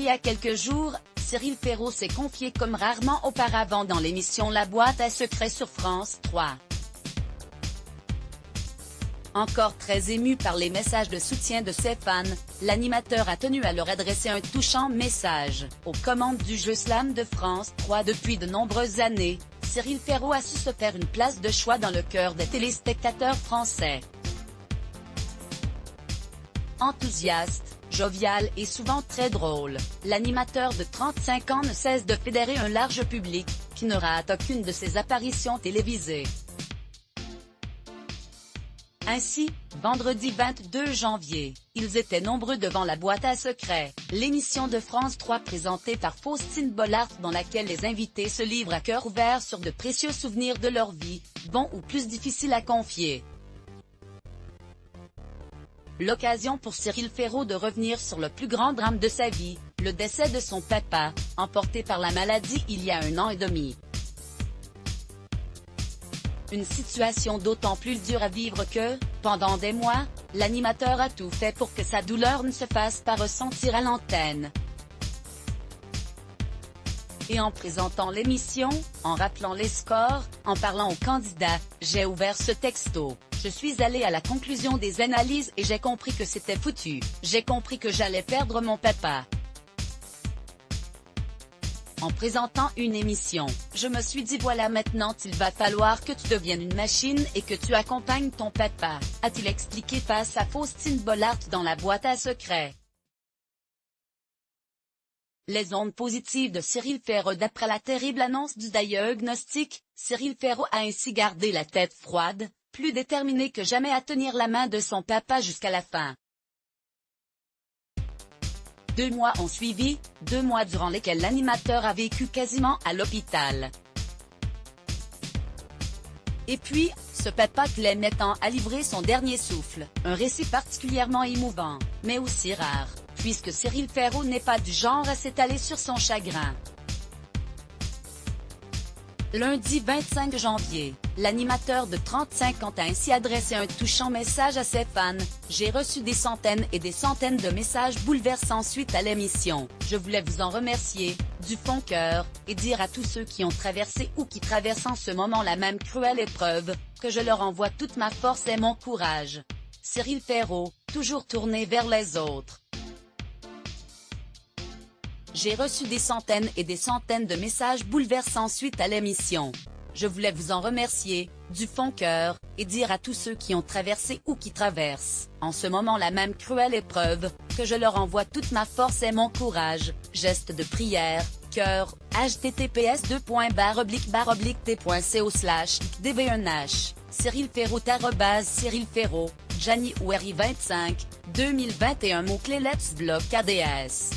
y a quelques jours, Cyril Ferraud s'est confié comme rarement auparavant dans l'émission La Boîte à secrets sur France 3. Encore très ému par les messages de soutien de ses fans, l'animateur a tenu à leur adresser un touchant message. Aux commandes du jeu Slam de France 3 depuis de nombreuses années, Cyril Ferraud a su se faire une place de choix dans le cœur des téléspectateurs français. Enthousiaste, jovial et souvent très drôle, l'animateur de 35 ans ne cesse de fédérer un large public, qui ne rate aucune de ses apparitions télévisées. Ainsi, vendredi 22 janvier, ils étaient nombreux devant La Boîte à secrets, l'émission de France 3 présentée par Faustine Bollaert dans laquelle les invités se livrent à cœur ouvert sur de précieux souvenirs de leur vie, bons ou plus difficiles à confier. L'occasion pour Cyril Ferraud de revenir sur le plus grand drame de sa vie, le décès de son papa, emporté par la maladie il y a 1 an et demi. Une situation d'autant plus dure à vivre que, pendant des mois, l'animateur a tout fait pour que sa douleur ne se fasse pas ressentir à l'antenne. Et en présentant l'émission, en rappelant les scores, en parlant aux candidats, j'ai ouvert ce texto. Je suis allé à la conclusion des analyses et j'ai compris que c'était foutu. J'ai compris que j'allais perdre mon papa. En présentant une émission, je me suis dit voilà maintenant il va falloir que tu deviennes une machine et que tu accompagnes ton papa, a-t-il expliqué face à Faustine Bollaert dans La Boîte à secrets. Les ondes positives de Cyril Ferraud. D'après la terrible annonce du diagnostic, Cyril Ferraud a ainsi gardé la tête froide, plus déterminé que jamais à tenir la main de son papa jusqu'à la fin. 2 mois ont suivi, 2 mois durant lesquels l'animateur a vécu quasiment à l'hôpital. Et puis, ce papa qu'il aimait tant a livré son dernier souffle, un récit particulièrement émouvant, mais aussi rare, puisque Cyril Ferraud n'est pas du genre à s'étaler sur son chagrin. Lundi 25 janvier, l'animateur de 35 ans a ainsi adressé un touchant message à ses fans. J'ai reçu des centaines et des centaines de messages bouleversants suite à l'émission. Je voulais vous en remercier, du fond cœur, et dire à tous ceux qui ont traversé ou qui traversent en ce moment la même cruelle épreuve, que je leur envoie toute ma force et mon courage. Cyril Ferraud, toujours tourné vers les autres. J'ai reçu des centaines et des centaines de messages bouleversants suite à l'émission. Je voulais vous en remercier, du fond cœur, et dire à tous ceux qui ont traversé ou qui traversent, en ce moment la même cruelle épreuve, que je leur envoie toute ma force et mon courage. Geste de prière, cœur, https://t.co/dv1h, Cyril Ferraud @Cyril Ferraud, January 25, 2021 mot-clé Let's Block ADS.